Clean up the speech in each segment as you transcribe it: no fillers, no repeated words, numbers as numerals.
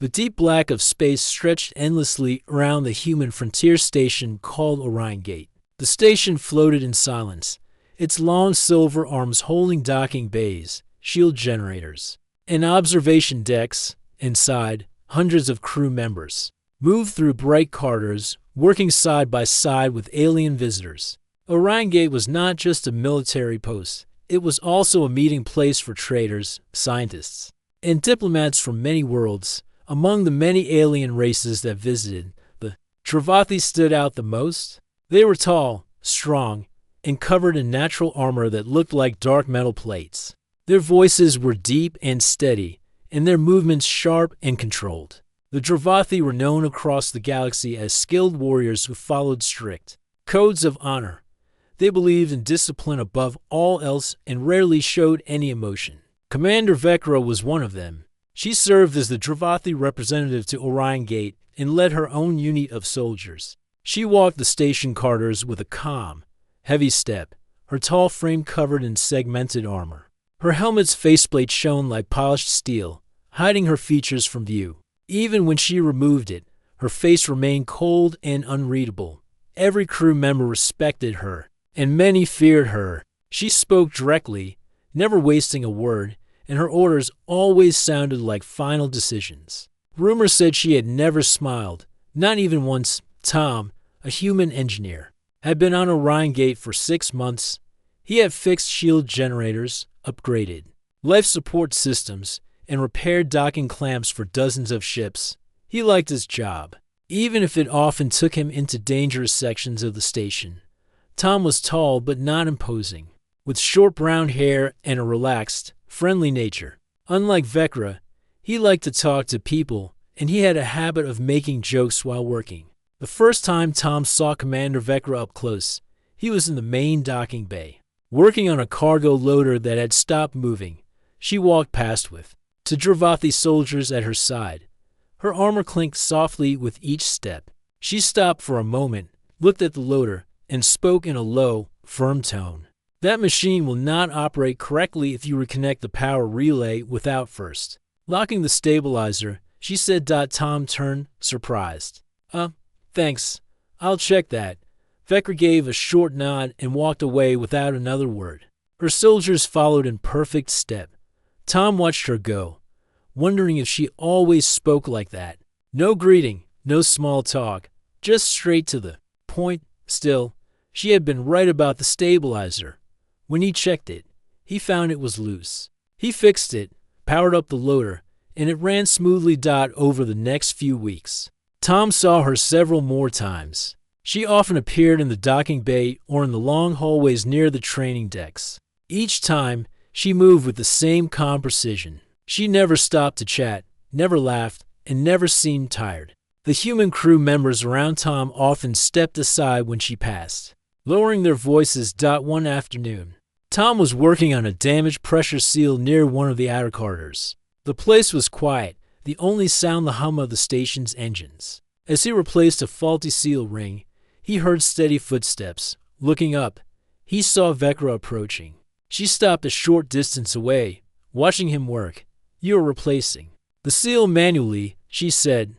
The deep black of space stretched endlessly around the human frontier station called Orion Gate. The station floated in silence, its long silver arms holding docking bays, shield generators, and observation decks. Inside, hundreds of crew members moved through bright corridors, working side by side with alien visitors. Orion Gate was not just a military post. It was also a meeting place for traders, scientists, and diplomats from many worlds. Among the many alien races that visited, the Travathi stood out the most. They were tall, strong, and covered in natural armor that looked like dark metal plates. Their voices were deep and steady, and their movements sharp and controlled. The Travathi were known across the galaxy as skilled warriors who followed strict codes of honor. They believed in discipline above all else and rarely showed any emotion. Commander Vecra was one of them. She served as the Travathi representative to Orion Gate and led her own unit of soldiers. She walked the station corridors with a calm, heavy step, her tall frame covered in segmented armor. Her helmet's faceplate shone like polished steel, hiding her features from view. Even when she removed it, her face remained cold and unreadable. Every crew member respected her, and many feared her. She spoke directly, never wasting a word, and her orders always sounded like final decisions. Rumor said she had never smiled, not even once. Tom, a human engineer, had been on Orion Gate for 6 months. He had fixed shield generators, upgraded life support systems, and repaired docking clamps for dozens of ships. He liked his job, even if it often took him into dangerous sections of the station. Tom was tall but not imposing, with short brown hair and a relaxed, friendly nature. Unlike Vecra, he liked to talk to people, and he had a habit of making jokes while working. The first time Tom saw Commander Vecra up close, he was in the main docking bay, working on a cargo loader that had stopped moving. She walked past with two Travathi soldiers at her side. Her armor clinked softly with each step. She stopped for a moment, looked at the loader, and spoke in a low, firm tone. That machine will not operate correctly if you reconnect the power relay without first locking the stabilizer, she said. Tom turned, surprised. Thanks. I'll check that. Vecra gave a short nod and walked away without another word. Her soldiers followed in perfect step. Tom watched her go, wondering if she always spoke like that. No greeting, no small talk, just straight to the point. Still, she had been right about the stabilizer. When he checked it, he found it was loose. He fixed it, powered up the loader, and it ran smoothly. Over the next few weeks, Tom saw her several more times. She often appeared in the docking bay or in the long hallways near the training decks. Each time, she moved with the same calm precision. She never stopped to chat, never laughed, and never seemed tired. The human crew members around Tom often stepped aside when she passed, lowering their voices. One afternoon, Tom was working on a damaged pressure seal near one of the outer corridors. The place was quiet, the only sound the hum of the station's engines. As he replaced a faulty seal ring, he heard steady footsteps. Looking up, he saw Vecra approaching. She stopped a short distance away, watching him work. "You are replacing the seal manually," she said.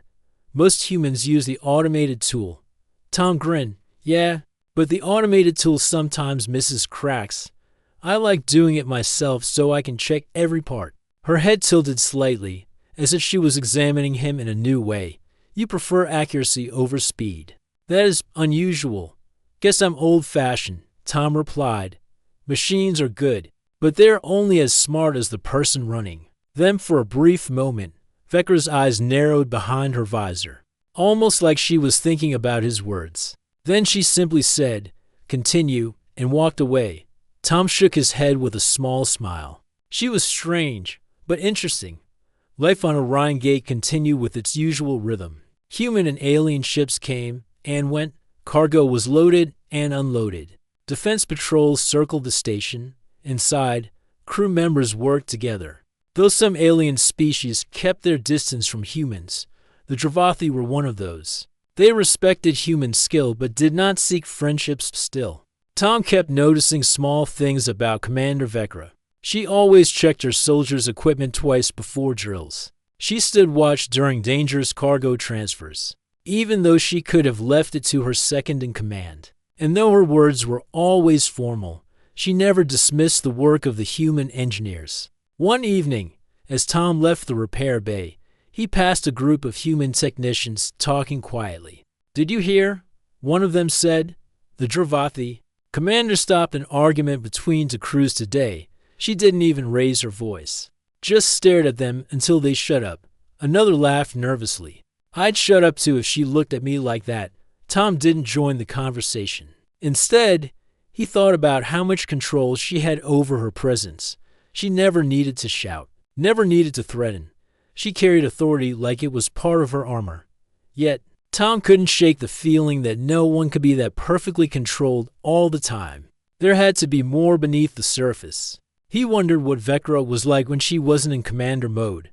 "Most humans use the automated tool." Tom grinned. "Yeah, but the automated tool sometimes misses cracks. I like doing it myself so I can check every part." Her head tilted slightly, as if she was examining him in a new way. "You prefer accuracy over speed." "That is unusual. Guess I'm old-fashioned," Tom replied. "Machines are good, but they're only as smart as the person running them." For a brief moment, Vecra's eyes narrowed behind her visor, almost like she was thinking about his words. Then she simply said, "Continue," and walked away. Tom shook his head with a small smile. She was strange, but interesting. Life on Orion Gate continued with its usual rhythm. Human and alien ships came and went. Cargo was loaded and unloaded. Defense patrols circled the station. Inside, crew members worked together. Though some alien species kept their distance from humans, the Travathi were one of those. They respected human skill but did not seek friendships still. Tom kept noticing small things about Commander Vecra. She always checked her soldiers' equipment twice before drills. She stood watch during dangerous cargo transfers, even though she could have left it to her second-in-command. And though her words were always formal, she never dismissed the work of the human engineers. One evening, as Tom left the repair bay, he passed a group of human technicians talking quietly. "Did you hear?" one of them said. "The Dravathi commander stopped an argument between two crews today. She didn't even raise her voice. Just stared at them until they shut up." Another laughed nervously. "I'd shut up too if she looked at me like that." Tom didn't join the conversation. Instead, he thought about how much control she had over her presence. She never needed to shout, never needed to threaten. She carried authority like it was part of her armor. Yet, Tom couldn't shake the feeling that no one could be that perfectly controlled all the time. There had to be more beneath the surface. He wondered what Vecra was like when she wasn't in commander mode.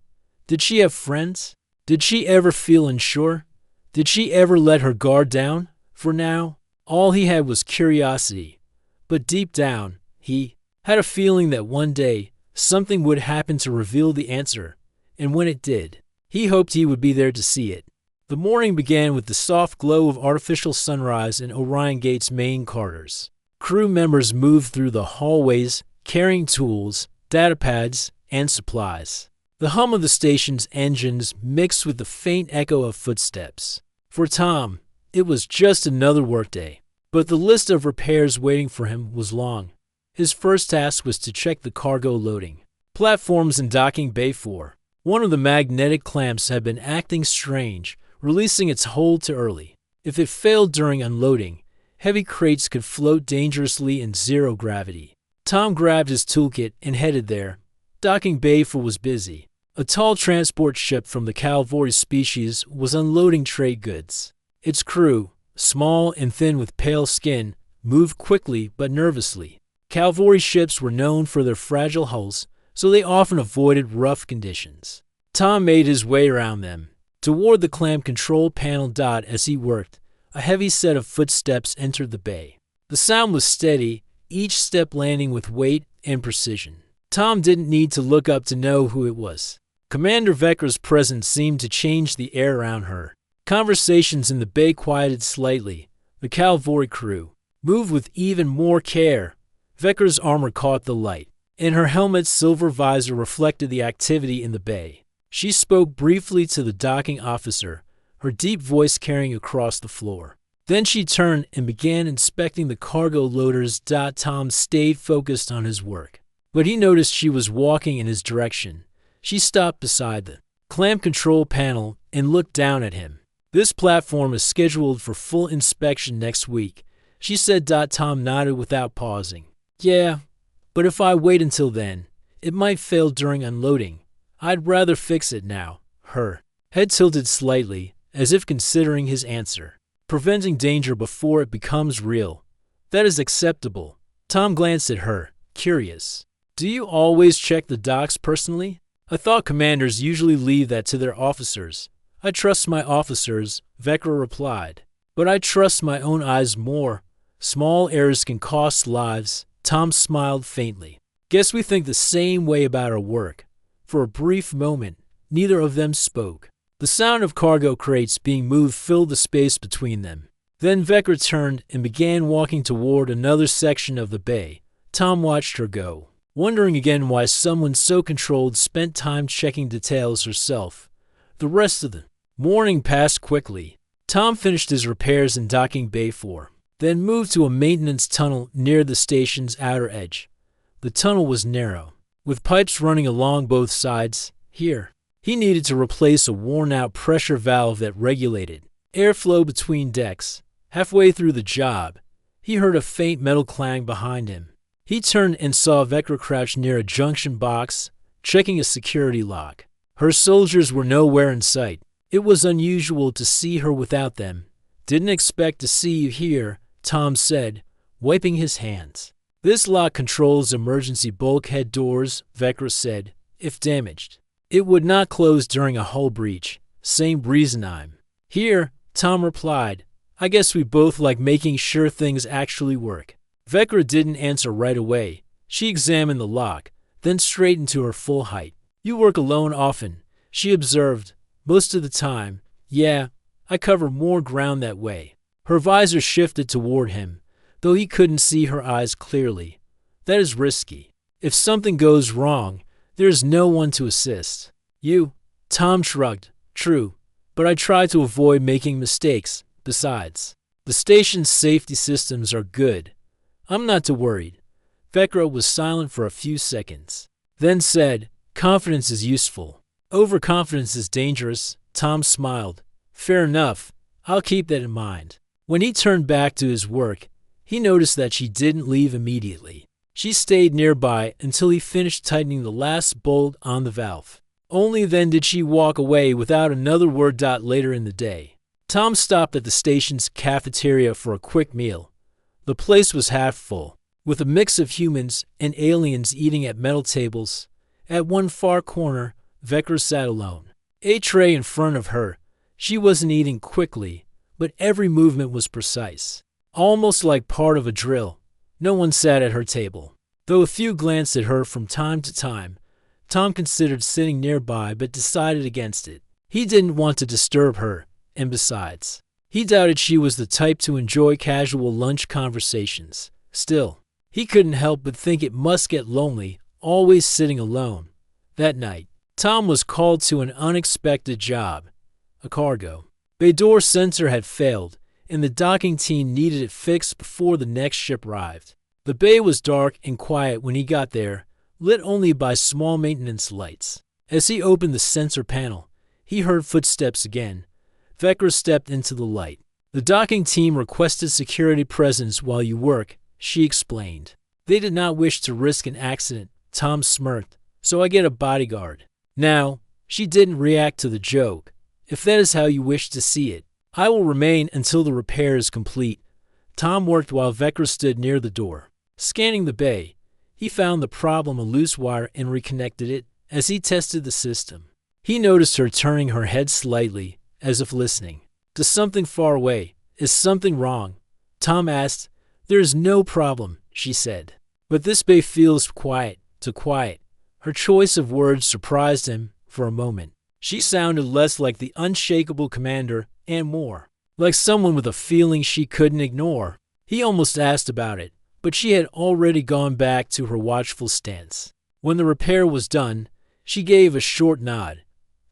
Did she have friends? Did she ever feel unsure? Did she ever let her guard down? For now, all he had was curiosity. But deep down, he had a feeling that one day, something would happen to reveal the answer. And when it did, he hoped he would be there to see it. The morning began with the soft glow of artificial sunrise in Orion Gate's main quarters. Crew members moved through the hallways, carrying tools, datapads, and supplies. The hum of the station's engines mixed with the faint echo of footsteps. For Tom, it was just another workday. But the list of repairs waiting for him was long. His first task was to check the cargo loading platforms in docking bay 4. One of the magnetic clamps had been acting strange, releasing its hold too early. If it failed during unloading, heavy crates could float dangerously in zero gravity. Tom grabbed his toolkit and headed there. Docking bay 4 was busy. A tall transport ship from the cavalry species was unloading trade goods. Its crew, small and thin with pale skin, moved quickly but nervously. Cavalry ships were known for their fragile hulls, so they often avoided rough conditions. Tom made his way around them. Toward the clamp control panel dot as he worked, a heavy set of footsteps entered the bay. The sound was steady, each step landing with weight and precision. Tom didn't need to look up to know who it was. Commander Vecra's presence seemed to change the air around her. Conversations in the bay quieted slightly. The cavalry crew moved with even more care. Vecra's armor caught the light, and her helmet's silver visor reflected the activity in the bay. She spoke briefly to the docking officer, her deep voice carrying across the floor. Then she turned and began inspecting the cargo loaders. Tom stayed focused on his work, but he noticed she was walking in his direction. She stopped beside the clamp control panel and looked down at him. "This platform is scheduled for full inspection next week," she said. Tom nodded without pausing. "Yeah, but if I wait until then, it might fail during unloading. I'd rather fix it now." Her head tilted slightly, as if considering his answer. "Preventing danger before it becomes real. That is acceptable." Tom glanced at her, curious. "Do you always check the docks personally? I thought commanders usually leave that to their officers." "I trust my officers," Vecra replied. "But I trust my own eyes more. Small errors can cost lives." Tom smiled faintly. "Guess we think the same way about our work." For a brief moment, neither of them spoke. The sound of cargo crates being moved filled the space between them. Then Vecra turned and began walking toward another section of the bay. Tom watched her go, wondering again why someone so controlled spent time checking details herself. The rest of the morning passed quickly. Tom finished his repairs in docking bay 4, then moved to a maintenance tunnel near the station's outer edge. The tunnel was narrow, with pipes running along both sides. Here, he needed to replace a worn-out pressure valve that regulated airflow between decks. Halfway through the job, he heard a faint metal clang behind him. He turned and saw Vecra crouched near a junction box, checking a security lock. Her soldiers were nowhere in sight. It was unusual to see her without them. "Didn't expect to see you here," Tom said, wiping his hands. "This lock controls emergency bulkhead doors," Vecra said. "If damaged, it would not close during a hull breach. Same reason I'm here," Tom replied. "I guess we both like making sure things actually work." Vecra didn't answer right away. She examined the lock, then straightened to her full height. "You work alone often?" She observed, most of the time, yeah, I cover more ground that way. Her visor shifted toward him, though he couldn't see her eyes clearly. That is risky. If something goes wrong, there is no one to assist. You? Tom shrugged. True, but I try to avoid making mistakes. Besides, the station's safety systems are good. I'm not too worried. Vecra was silent for a few seconds, then said, confidence is useful. Overconfidence is dangerous. Tom smiled. Fair enough. I'll keep that in mind. When he turned back to his work, he noticed that she didn't leave immediately. She stayed nearby until he finished tightening the last bolt on the valve. Only then did she walk away without another word. Later in the day, Tom stopped at the station's cafeteria for a quick meal. The place was half full, with a mix of humans and aliens eating at metal tables. At one far corner, Vecra sat alone, a tray in front of her. She wasn't eating quickly, but every movement was precise, almost like part of a drill. No one sat at her table, though a few glanced at her from time to time. Tom considered sitting nearby but decided against it. He didn't want to disturb her, and besides, he doubted she was the type to enjoy casual lunch conversations. Still, he couldn't help but think it must get lonely, always sitting alone. That night, Tom was called to an unexpected job. A cargo bay door sensor had failed, and the docking team needed it fixed before the next ship arrived. The bay was dark and quiet when he got there, lit only by small maintenance lights. As he opened the sensor panel, he heard footsteps again. Vecra stepped into the light. The docking team requested security presence while you work, she explained. They did not wish to risk an accident. Tom smirked. So I get a bodyguard. Now, she didn't react to the joke. If that is how you wish to see it, I will remain until the repair is complete. Tom worked while Vecra stood near the door. Scanning the bay, he found the problem, a loose wire, and reconnected it. As he tested the system, he noticed her turning her head slightly, as if listening to something far away. Is something wrong? Tom asked. There is no problem, she said. But this bay feels quiet, too quiet. Her choice of words surprised him for a moment. She sounded less like the unshakable commander and more like someone with a feeling she couldn't ignore. He almost asked about it, but she had already gone back to her watchful stance. When the repair was done, she gave a short nod.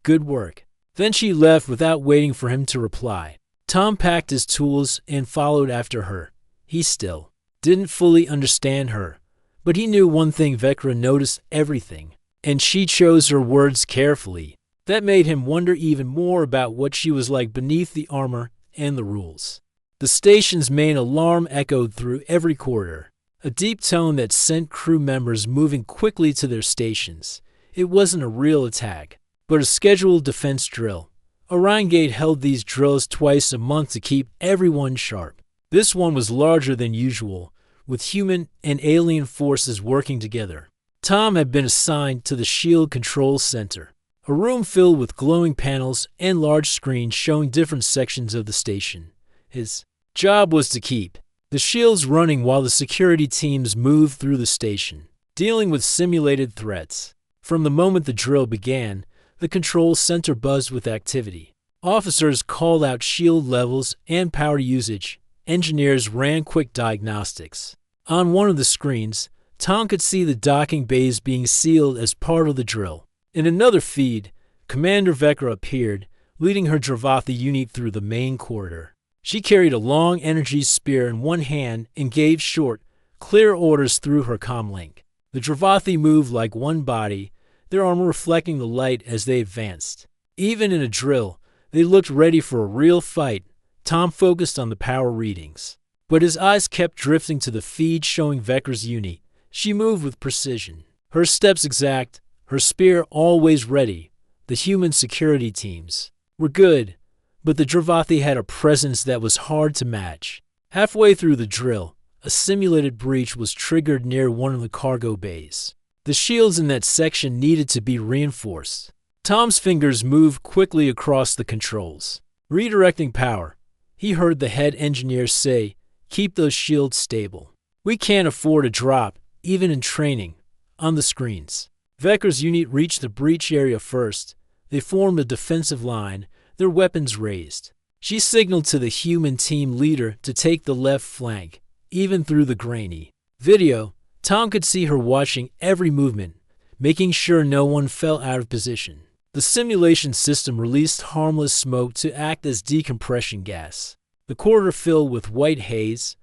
Good work. Then she left without waiting for him to reply. Tom packed his tools and followed after her. He still didn't fully understand her, but he knew one thing: Vecra noticed everything, and she chose her words carefully. That made him wonder even more about what she was like beneath the armor and the rules. The station's main alarm echoed through every corridor, a deep tone that sent crew members moving quickly to their stations. It wasn't a real attack, but a scheduled defense drill. Orion Gate held these drills twice a month to keep everyone sharp. This one was larger than usual, with human and alien forces working together. Tom had been assigned to the Shield Control Center, a room filled with glowing panels and large screens showing different sections of the station. His job was to keep the shields running while the security teams moved through the station, dealing with simulated threats. From the moment the drill began, the control center buzzed with activity. Officers called out shield levels and power usage. Engineers ran quick diagnostics. On one of the screens, Tom could see the docking bays being sealed as part of the drill. In another feed, Commander Vecra appeared, leading her Dravathi unit through the main corridor. She carried a long energy spear in one hand and gave short, clear orders through her comlink. The Dravathi moved like one body, their armor reflecting the light as they advanced. Even in a drill, they looked ready for a real fight. Tom focused on the power readings, but his eyes kept drifting to the feed showing Vecra's unit. She moved with precision, her steps exact, her spear always ready. The human security teams were good, but the Dravathi had a presence that was hard to match. Halfway through the drill, a simulated breach was triggered near one of the cargo bays. The shields in that section needed to be reinforced. Tom's fingers moved quickly across the controls, redirecting power. He heard the head engineer say, "Keep those shields stable. We can't afford a drop, even in training." On the screens, Vecra's unit reached the breach area first. They formed a defensive line, their weapons raised. She signaled to the human team leader to take the left flank, even through the grainy video. Tom could see her watching every movement, making sure no one fell out of position. The simulation system released harmless smoke to act as decompression gas. The corridor filled with white haze.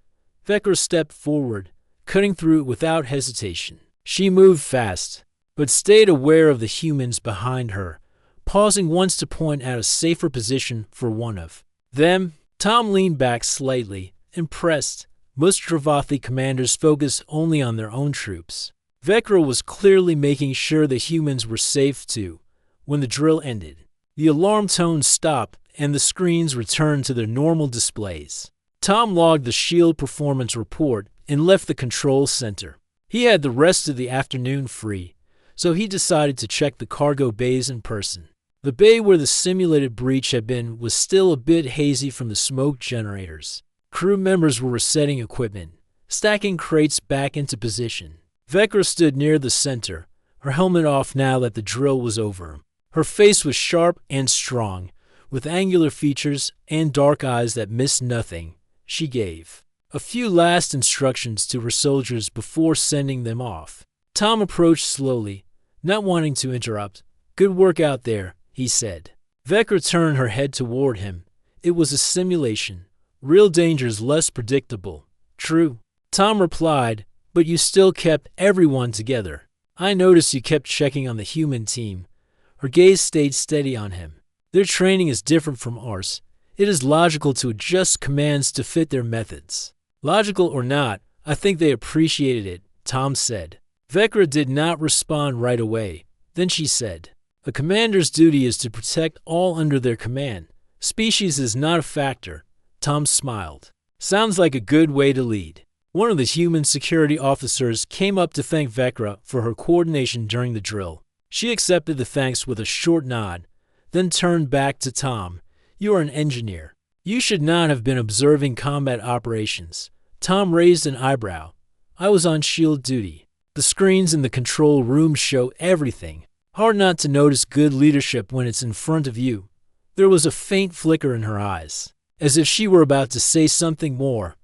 Vecra stepped forward, cutting through it without hesitation. She moved fast, but stayed aware of the humans behind her, pausing once to point out a safer position for one of them. Tom leaned back slightly, impressed. Most Dravathi commanders focus only on their own troops. Vecra was clearly making sure the humans were safe too. When the drill ended, the alarm tones stopped and the screens returned to their normal displays. Tom logged the shield performance report and left the control center. He had the rest of the afternoon free, so he decided to check the cargo bays in person. The bay where the simulated breach had been was still a bit hazy from the smoke generators. Crew members were resetting equipment, stacking crates back into position. Vecra stood near the center, her helmet off now that the drill was over. Her face was sharp and strong, with angular features and dark eyes that missed nothing. She gave a few last instructions to her soldiers before sending them off. Tom approached slowly, not wanting to interrupt. "Good work out there," he said. Vecra turned her head toward him. It was a simulation. Real danger's less predictable. "True," Tom replied, "but you still kept everyone together. I noticed you kept checking on the human team." Her gaze stayed steady on him. "Their training is different from ours. It is logical to adjust commands to fit their methods." "Logical or not, I think they appreciated it," Tom said. Vecra did not respond right away. Then she said, "A commander's duty is to protect all under their command. Species is not a factor." Tom smiled. "Sounds like a good way to lead." One of the human security officers came up to thank Vecra for her coordination during the drill. She accepted the thanks with a short nod, then turned back to Tom. "You are an engineer. You should not have been observing combat operations." Tom raised an eyebrow. "I was on shield duty. The screens in the control room show everything. Hard not to notice good leadership when it's in front of you." There was a faint flicker in her eyes, as if she were about to say something more,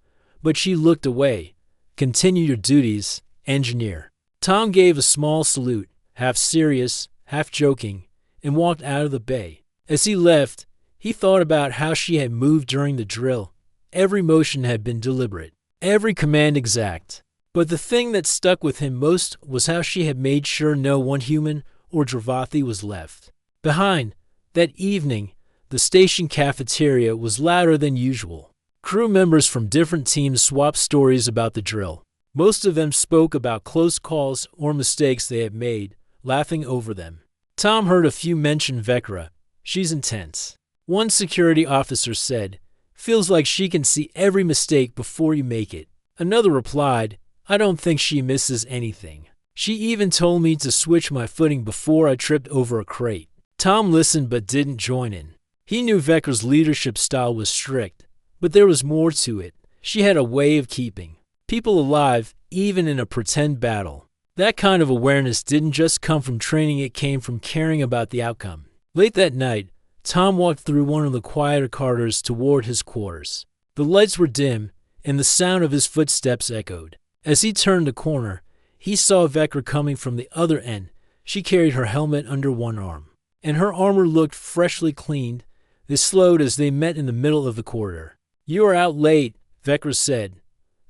but she looked away. "Continue your duties, engineer." Tom gave a small salute, half serious, half joking, and walked out of the bay. As he left, he thought about how she had moved during the drill. Every motion had been deliberate, every command exact. But the thing that stuck with him most was how she had made sure no one human or Dravathi was left behind. That evening, the station cafeteria was louder than usual. Crew members from different teams swapped stories about the drill. Most of them spoke about close calls or mistakes they had made, laughing over them. Tom heard a few mention Vecra. "She's intense." One security officer said, "Feels like she can see every mistake before you make it." Another replied, "I don't think she misses anything. She even told me to switch my footing before I tripped over a crate." Tom listened but didn't join in. He knew Vecra's leadership style was strict, but there was more to it. She had a way of keeping people alive, even in a pretend battle. That kind of awareness didn't just come from training, it came from caring about the outcome. Late that night, Tom walked through one of the quieter corridors toward his quarters. The lights were dim, and the sound of his footsteps echoed. As he turned the corner, he saw Vecra coming from the other end. She carried her helmet under one arm, and her armor looked freshly cleaned. They slowed as they met in the middle of the corridor. "You are out late," Vecra said.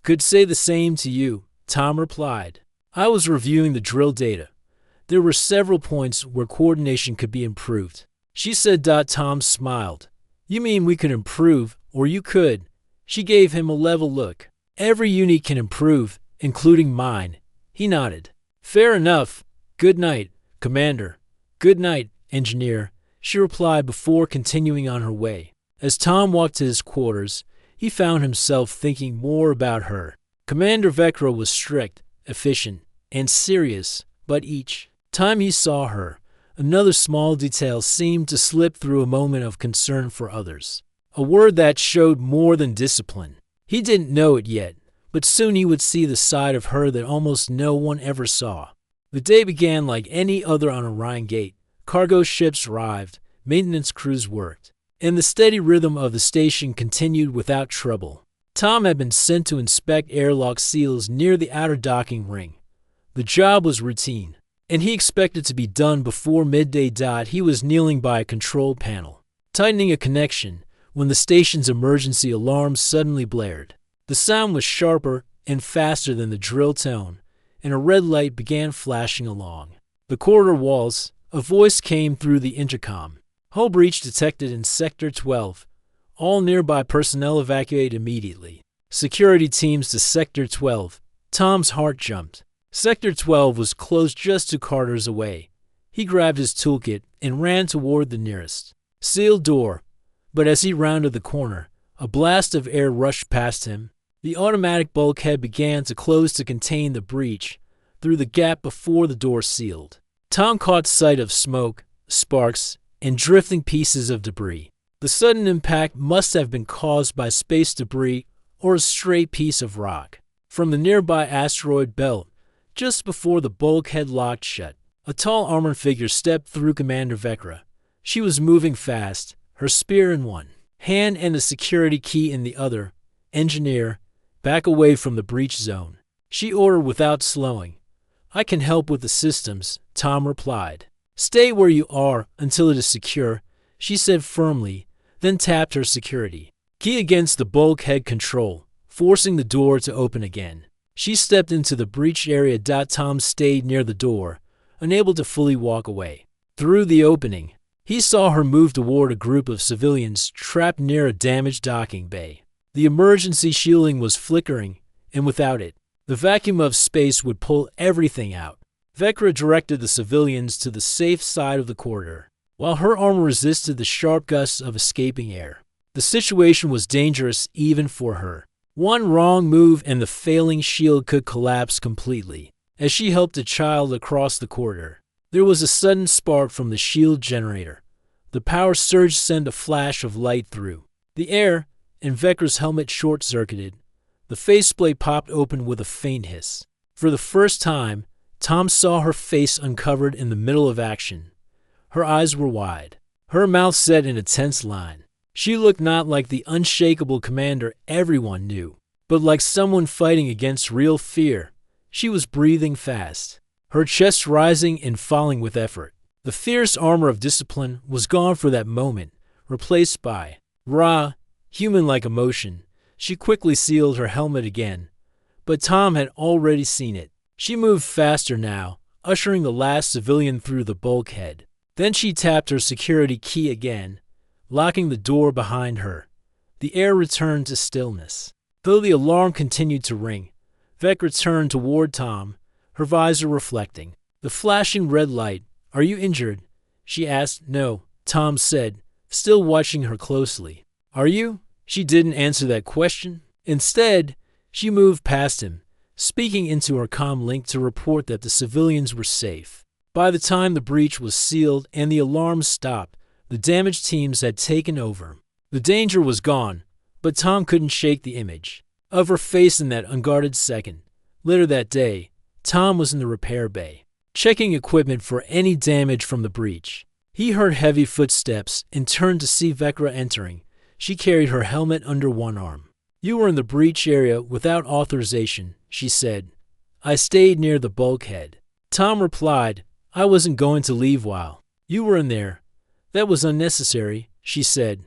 "Could say the same to you," Tom replied. "I was reviewing the drill data. There were several points where coordination could be improved." She said. Tom smiled. "You mean we could improve, or you could?" She gave him a level look. "Every unit can improve, including mine." He nodded. "Fair enough. Good night, Commander." "Good night, Engineer," she replied before continuing on her way. As Tom walked to his quarters, he found himself thinking more about her. Commander Vecra was strict, efficient, and serious, but each time he saw her, another small detail seemed to slip through, a moment of concern for others. A word that showed more than discipline. He didn't know it yet, but soon he would see the side of her that almost no one ever saw. The day began like any other on Orion Gate. Cargo ships arrived, maintenance crews worked, and the steady rhythm of the station continued without trouble. Tom had been sent to inspect airlock seals near the outer docking ring. The job was routine, and he expected to be done before midday. He was kneeling by a control panel, tightening a connection, when the station's emergency alarm suddenly blared. The sound was sharper and faster than the drill tone, and a red light began flashing along the corridor walls. A voice came through the intercom. Hull breach detected in Sector 12. All nearby personnel evacuate immediately. Security teams to Sector 12. Tom's heart jumped. Sector 12 was close just 2 corridors away. He grabbed his toolkit and ran toward the nearest sealed door. But as he rounded the corner, a blast of air rushed past him. The automatic bulkhead began to close to contain the breach through the gap before the door sealed. Tom caught sight of smoke, sparks, and drifting pieces of debris. The sudden impact must have been caused by space debris or a stray piece of rock from the nearby asteroid belt. Just before the bulkhead locked shut, a tall armored figure stepped through Commander Vecra. She was moving fast, her spear in one hand and the security key in the other. Engineer, back away from the breach zone, she ordered without slowing. I can help with the systems, Tom replied. Stay where you are until it is secure, she said firmly, then tapped her security key against the bulkhead control, forcing the door to open again. She stepped into the breach area. Tom stayed near the door, unable to fully walk away. Through the opening, he saw her move toward a group of civilians trapped near a damaged docking bay. The emergency shielding was flickering, and without it, the vacuum of space would pull everything out. Vecra directed the civilians to the safe side of the corridor, while her armor resisted the sharp gusts of escaping air. The situation was dangerous even for her. One wrong move and the failing shield could collapse completely. As she helped a child across the corridor, there was a sudden spark from the shield generator. The power surge sent a flash of light through the air, and Vecra's helmet short-circuited. The faceplate popped open with a faint hiss. For the first time, Tom saw her face uncovered in the middle of action. Her eyes were wide, her mouth set in a tense line. She looked not like the unshakable commander everyone knew, but like someone fighting against real fear. She was breathing fast, her chest rising and falling with effort. The fierce armor of discipline was gone for that moment, replaced by raw, human-like emotion. She quickly sealed her helmet again, but Tom had already seen it. She moved faster now, ushering the last civilian through the bulkhead. Then she tapped her security key again, locking the door behind her. The air returned to stillness. Though the alarm continued to ring, Vecra turned toward Tom, her visor reflecting the flashing red light. Are you injured? She asked. No, Tom said, still watching her closely. Are you? She didn't answer that question. Instead, she moved past him, speaking into her comm link to report that the civilians were safe. By the time the breach was sealed and the alarm stopped, the damage teams had taken over. The danger was gone, but Tom couldn't shake the image of her face in that unguarded second. Later that day, Tom was in the repair bay, checking equipment for any damage from the breach. He heard heavy footsteps and turned to see Vecra entering. She carried her helmet under one arm. You were in the breach area without authorization, she said. I stayed near the bulkhead. Tom replied, I wasn't going to leave while you were in there. That was unnecessary, she said.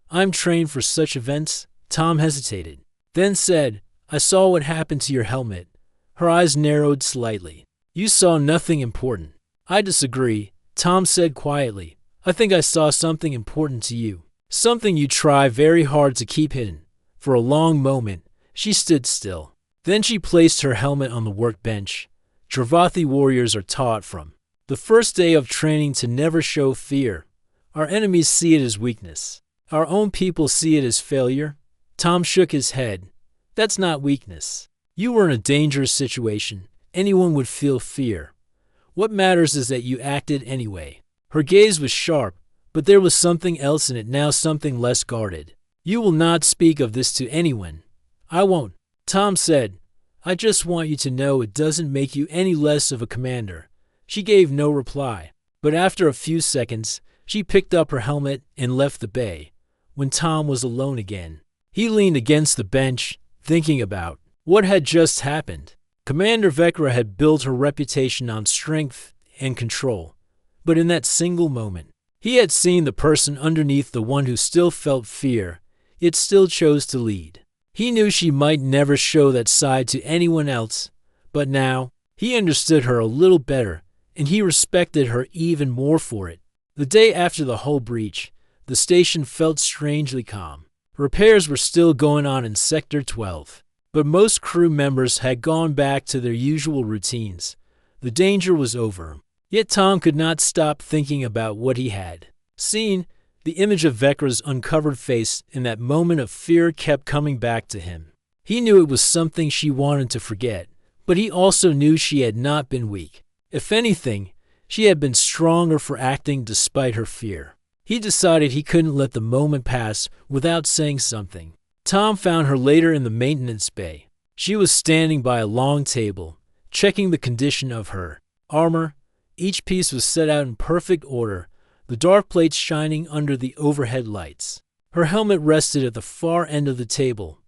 I'm trained for such events. Tom hesitated, then said, I saw what happened to your helmet. Her eyes narrowed slightly. You saw nothing important. I disagree, Tom said quietly. I think I saw something important to you. Something you try very hard to keep hidden. For a long moment, she stood still. Then she placed her helmet on the workbench. Dravathi warriors are taught from the first day of training to never show fear. Our enemies see it as weakness. Our own people see it as failure. Tom shook his head. That's not weakness. You were in a dangerous situation. Anyone would feel fear. What matters is that you acted anyway. Her gaze was sharp, but there was something else in it now, something less guarded. You will not speak of this to anyone. I won't, Tom said. I just want you to know it doesn't make you any less of a commander. She gave no reply. But after a few seconds, she picked up her helmet and left the bay. When Tom was alone again, he leaned against the bench, thinking about what had just happened. Commander Vecra had built her reputation on strength and control, but in that single moment, he had seen the person underneath, the one who still felt fear, yet still chose to lead. He knew she might never show that side to anyone else, but now he understood her a little better, and he respected her even more for it. The day after the hull breach, the station felt strangely calm. Repairs were still going on in Sector 12, but most crew members had gone back to their usual routines. The danger was over. Yet Tom could not stop thinking about what he had seen. The image of Vecra's uncovered face in that moment of fear kept coming back to him. He knew it was something she wanted to forget, but he also knew she had not been weak. If anything, she had been stronger for acting despite her fear. He decided he couldn't let the moment pass without saying something. Tom found her later in the maintenance bay. She was standing by a long table, checking the condition of her armor. Each piece was set out in perfect order, the dark plates shining under the overhead lights. Her helmet rested at the far end of the table.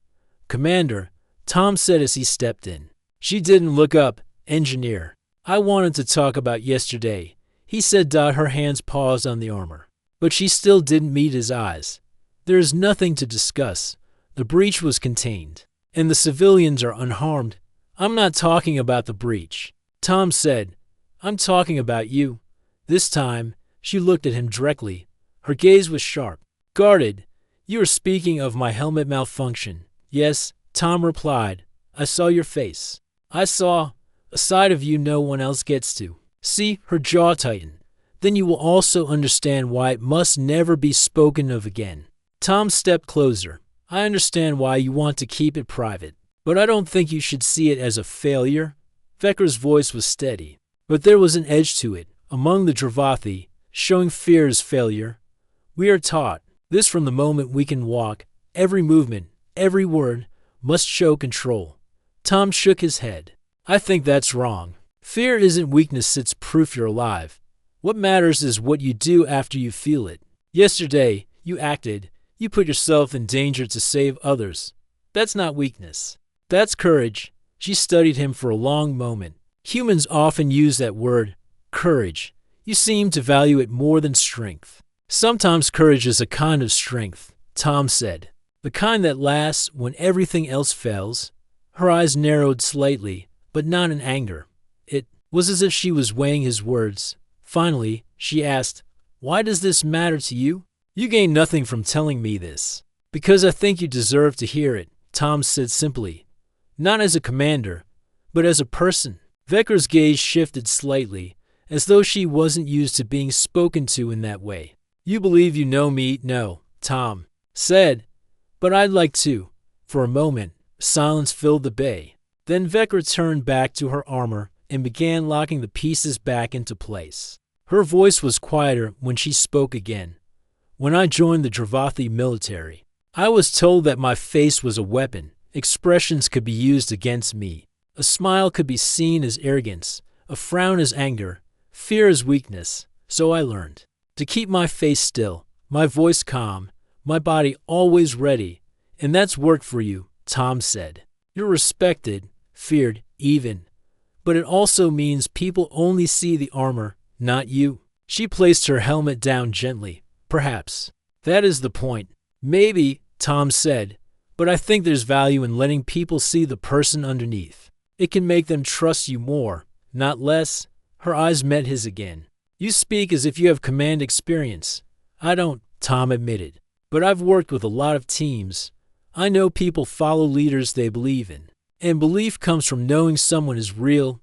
"Commander," Tom said as he stepped in. She didn't look up. "Engineer, I wanted to talk about yesterday," he said. Her hands paused on the armor, but she still didn't meet his eyes. "There is nothing to discuss. The breach was contained, and the civilians are unharmed." "I'm not talking about the breach," Tom said. "I'm talking about you." This time, she looked at him directly. Her gaze was sharp, guarded. "You are speaking of my helmet malfunction." "Yes," Tom replied. "I saw your face. I saw a side of you no one else gets to see." Her jaw tightened. "Then you will also understand why it must never be spoken of again." Tom stepped closer. "I understand why you want to keep it private, but I don't think you should see it as a failure." Vecra's voice was steady, but there was an edge to it. Among the Dravathi, showing fear is failure. We are taught this from the moment we can walk. Every movement, every word, must show control. Tom shook his head. "I think that's wrong. Fear isn't weakness, it's proof you're alive. What matters is what you do after you feel it. Yesterday, you acted. You put yourself in danger to save others. That's not weakness. That's courage." She studied him for a long moment. "Humans often use that word, courage. You seem to value it more than strength." "Sometimes courage is a kind of strength," Tom said. "The kind that lasts when everything else fails." Her eyes narrowed slightly, but not in anger. It was as if she was weighing his words. Finally, she asked, "Why does this matter to you?" "You gain nothing from telling me this." "Because I think you deserve to hear it," Tom said simply. "Not as a commander, but as a person." Vecra's gaze shifted slightly, as though she wasn't used to being spoken to in that way. "You believe you know me?" "No," Tom said, "but I'd like to." For a moment, silence filled the bay. Then Vecra turned back to her armor and began locking the pieces back into place. Her voice was quieter when she spoke again. "When I joined the Dravathi military, I was told that my face was a weapon. Expressions could be used against me. A smile could be seen as arrogance, a frown as anger, fear as weakness. So I learned to keep my face still, my voice calm, my body always ready. And that's worked for you," Tom said. "You're respected, feared, even. But it also means people only see the armor, not you." She placed her helmet down gently. "Perhaps that is the point." "Maybe," Tom said, "but I think there's value in letting people see the person underneath. It can make them trust you more, not less." Her eyes met his again. "You speak as if you have command experience." "I don't," Tom admitted, "but I've worked with a lot of teams. I know people follow leaders they believe in, and belief comes from knowing someone is real."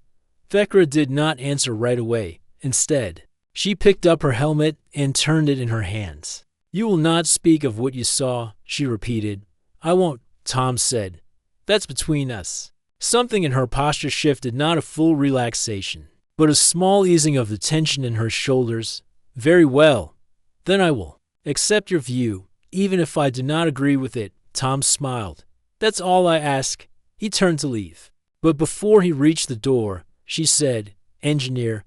Vecra did not answer right away. Instead, she picked up her helmet and turned it in her hands. "You will not speak of what you saw," she repeated. "I won't," Tom said. "That's between us." Something in her posture shifted, not a full relaxation, but a small easing of the tension in her shoulders. "Very well. Then I will accept your view, even if I do not agree with it." Tom smiled. "That's all I ask." He turned to leave, but before he reached the door, she said, "Engineer."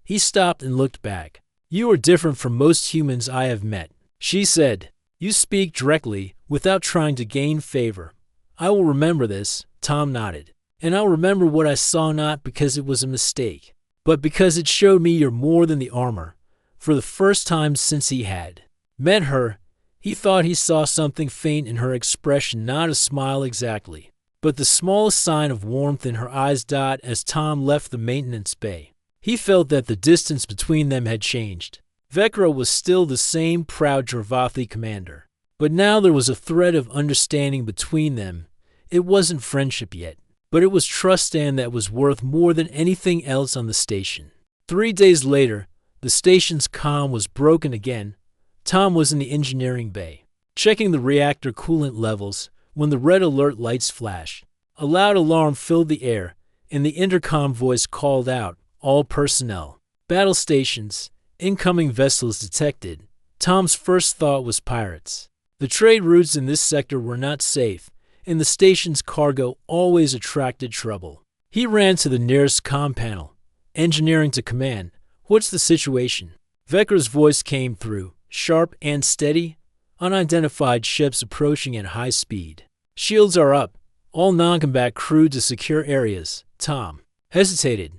He stopped and looked back. You are different from most humans I have met, she said. You speak directly, without trying to gain favor. I will remember this, Tom nodded. And I'll remember what I saw not because it was a mistake, but because it showed me you're more than the armor. For the first time since he had met her, he thought he saw something faint in her expression, not a smile exactly, but the smallest sign of warmth in her eyes. As Tom left the maintenance bay, he felt that the distance between them had changed. Vecra was still the same proud Dravathi commander, but now there was a thread of understanding between them. It wasn't friendship yet, but it was trust, and that was worth more than anything else on the station. 3 days later, the station's comm was broken again. Tom was in the engineering bay, checking the reactor coolant levels, when the red alert lights flashed. A loud alarm filled the air, and the intercom voice called out, "All personnel. Battle stations. Incoming vessels detected." Tom's first thought was pirates. The trade routes in this sector were not safe, and the station's cargo always attracted trouble. He ran to the nearest comm panel. "Engineering to command. What's the situation?" Vecra's voice came through, sharp and steady. "Unidentified ships approaching at high speed. Shields are up. All non-combat crew to secure areas." Tom hesitated.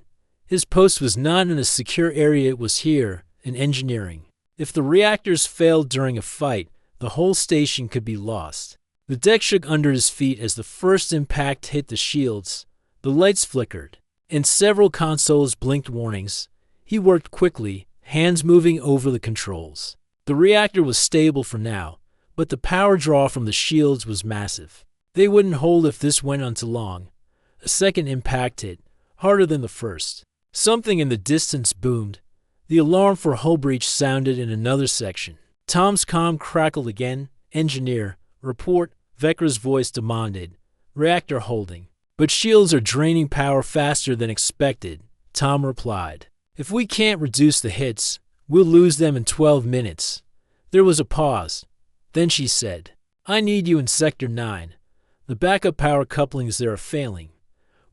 His post was not in a secure area, it was here, in engineering. If the reactors failed during a fight, the whole station could be lost. The deck shook under his feet as the first impact hit the shields. The lights flickered, and several consoles blinked warnings. He worked quickly, hands moving over the controls. The reactor was stable for now, but the power draw from the shields was massive. They wouldn't hold if this went on too long. A second impact hit, harder than the first. Something in the distance boomed. The alarm for hull breach sounded in another section. Tom's comm crackled again. "Engineer, report," Vecra's voice demanded. "Reactor holding, but shields are draining power faster than expected," Tom replied. "If we can't reduce the hits, we'll lose them in 12 minutes. There was a pause. Then she said, "I need you in Sector 9. The backup power couplings there are failing.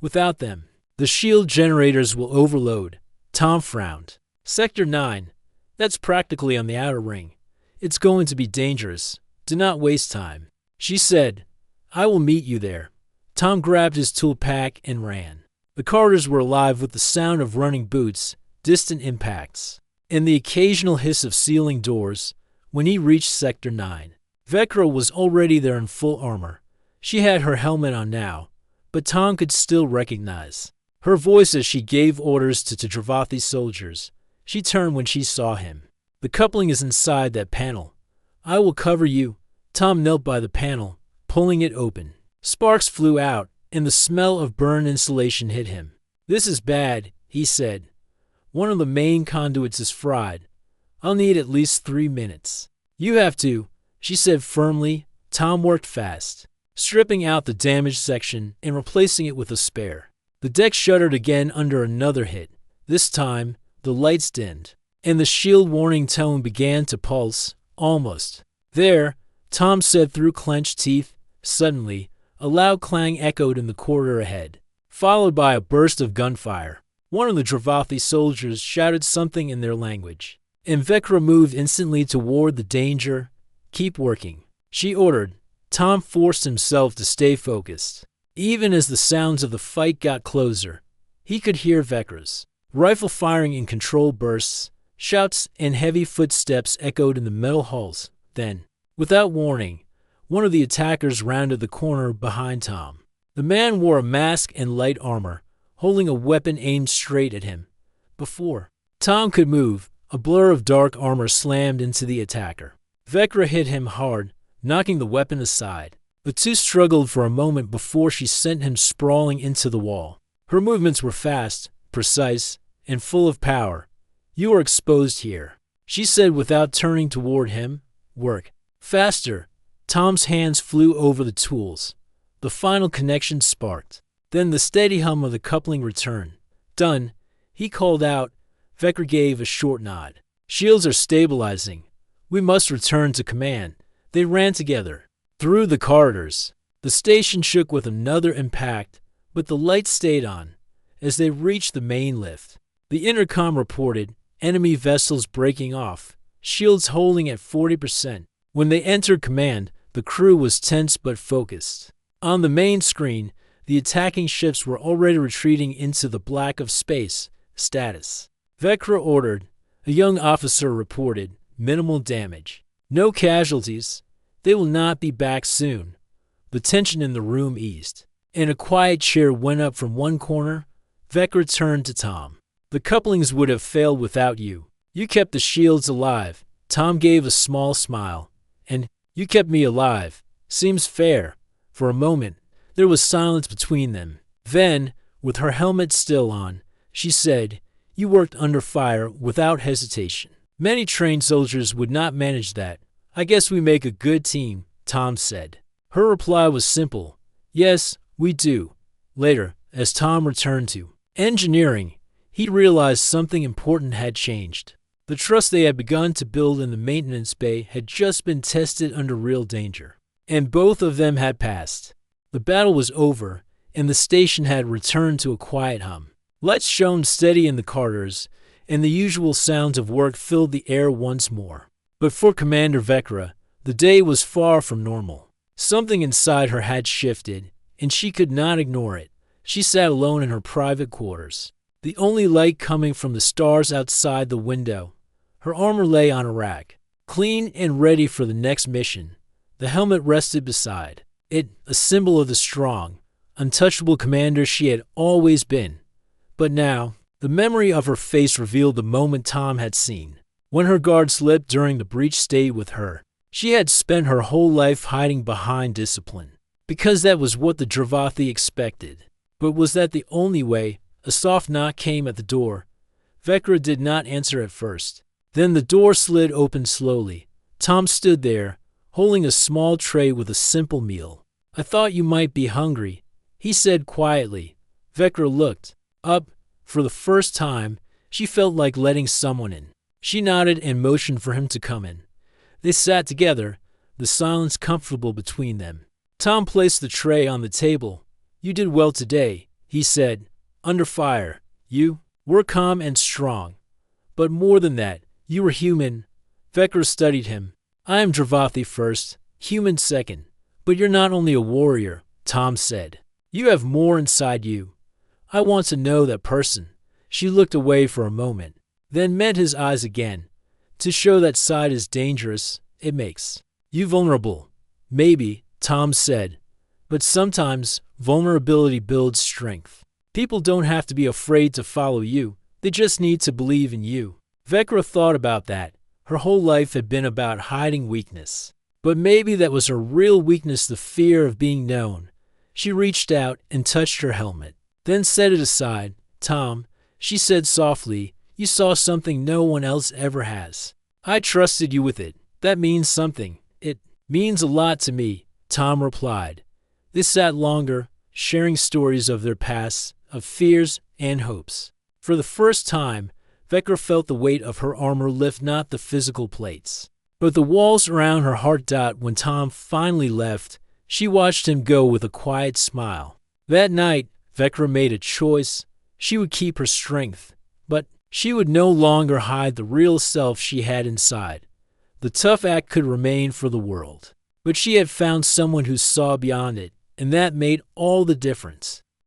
Without them, the shield generators will overload." Tom frowned. "Sector 9? That's practically on the outer ring. It's going to be dangerous. Do not waste time." She said, "I will meet you there." Tom grabbed his tool pack and ran. The corridors were alive with the sound of running boots, distant impacts, and the occasional hiss of sealing doors. When he reached Sector 9, Vecra was already there in full armor. She had her helmet on now, but Tom could still recognize her voice as she gave orders to Dravathi soldiers. She turned when she saw him. "The coupling is inside that panel. I will cover you." Tom knelt by the panel, pulling it open. Sparks flew out, and the smell of burned insulation hit him. "This is bad," he said. "One of the main conduits is fried. I'll need at least 3 minutes." "You have to," she said firmly. Tom worked fast, stripping out the damaged section and replacing it with a spare. The deck shuddered again under another hit. This time, the lights dimmed, and the shield warning tone began to pulse. "Almost there," Tom said through clenched teeth. Suddenly, a loud clang echoed in the corridor ahead, followed by a burst of gunfire. One of the Dravathi soldiers shouted something in their language, and Vecra moved instantly toward the danger. "Keep working," she ordered. Tom forced himself to stay focused. Even as the sounds of the fight got closer, he could hear Vecra's rifle firing in control bursts. Shouts and heavy footsteps echoed in the metal halls. Then, without warning, one of the attackers rounded the corner behind Tom. The man wore a mask and light armor, holding a weapon aimed straight at him. Before Tom could move, a blur of dark armor slammed into the attacker. Vecra hit him hard, knocking the weapon aside. The two struggled for a moment before she sent him sprawling into the wall. Her movements were fast, precise, and full of power. "You are exposed here," she said without turning toward him. "Work faster." Tom's hands flew over the tools. The final connection sparked. Then the steady hum of the coupling returned. "Done," he called out. Vecra gave a short nod. "Shields are stabilizing. We must return to command." They ran together through the corridors. The station shook with another impact, but the lights stayed on. As they reached the main lift, the intercom reported, enemy vessels breaking off, shields holding at 40%. When they entered command, the crew was tense but focused. On the main screen, the attacking ships were already retreating into the black of space. Status. Vecra ordered. A young officer reported. Minimal damage. No casualties. They will not be back soon. The tension in the room eased, and a quiet cheer went up from one corner. Vecra turned to Tom. The couplings would have failed without you. You kept the shields alive. Tom gave a small smile. And you kept me alive. Seems fair. For a moment, there was silence between them. Then, with her helmet still on, she said, "You worked under fire without hesitation. Many trained soldiers would not manage that. I guess we make a good team," Tom said. Her reply was simple. "Yes, we do." Later, as Tom returned to engineering, he realized something important had changed. The trust they had begun to build in the maintenance bay had just been tested under real danger. And both of them had passed. The battle was over, and the station had returned to a quiet hum. Lights shone steady in the corridors, and the usual sounds of work filled the air once more. But for Commander Vecra, the day was far from normal. Something inside her had shifted, and she could not ignore it. She sat alone in her private quarters, the only light coming from the stars outside the window. Her armor lay on a rack, clean and ready for the next mission. The helmet rested beside it, a symbol of the strong, untouchable commander she had always been. But now, the memory of her face revealed the moment Tom had seen. When her guard slipped during the breach stayed with her. She had spent her whole life hiding behind discipline, because that was what the Dravathi expected. But was that the only way? A soft knock came at the door. Vecra did not answer at first. Then the door slid open slowly. Tom stood there, holding a small tray with a simple meal. "I thought you might be hungry," he said quietly. Vecra looked up. For the first time, she felt like letting someone in. She nodded and motioned for him to come in. They sat together, the silence comfortable between them. Tom placed the tray on the table. "You did well today," he said. "Under fire, you were calm and strong. But more than that, you were human." Vecra studied him. "I am Dravathi first, human second. But you're not only a warrior," Tom said. "You have more inside you. I want to know that person." She looked away for a moment, then met his eyes again. "To show that side is dangerous, it makes you vulnerable." "Maybe," Tom said. "But sometimes vulnerability builds strength. People don't have to be afraid to follow you. They just need to believe in you." Vecra thought about that. Her whole life had been about hiding weakness. But maybe that was her real weakness, the fear of being known. She reached out and touched her helmet, then set it aside. "Tom," she said softly, "you saw something no one else ever has. I trusted you with it. That means something." "It means a lot to me," Tom replied. They sat longer, sharing stories of their pasts, of fears and hopes. For the first time, Vecra felt the weight of her armor lift, not the physical plates, but the walls around her heart. When Tom finally left, she watched him go with a quiet smile. That night, Vecra made a choice. She would keep her strength, but she would no longer hide the real self she had inside. The tough act could remain for the world, but she had found someone who saw beyond it, and that made all the difference.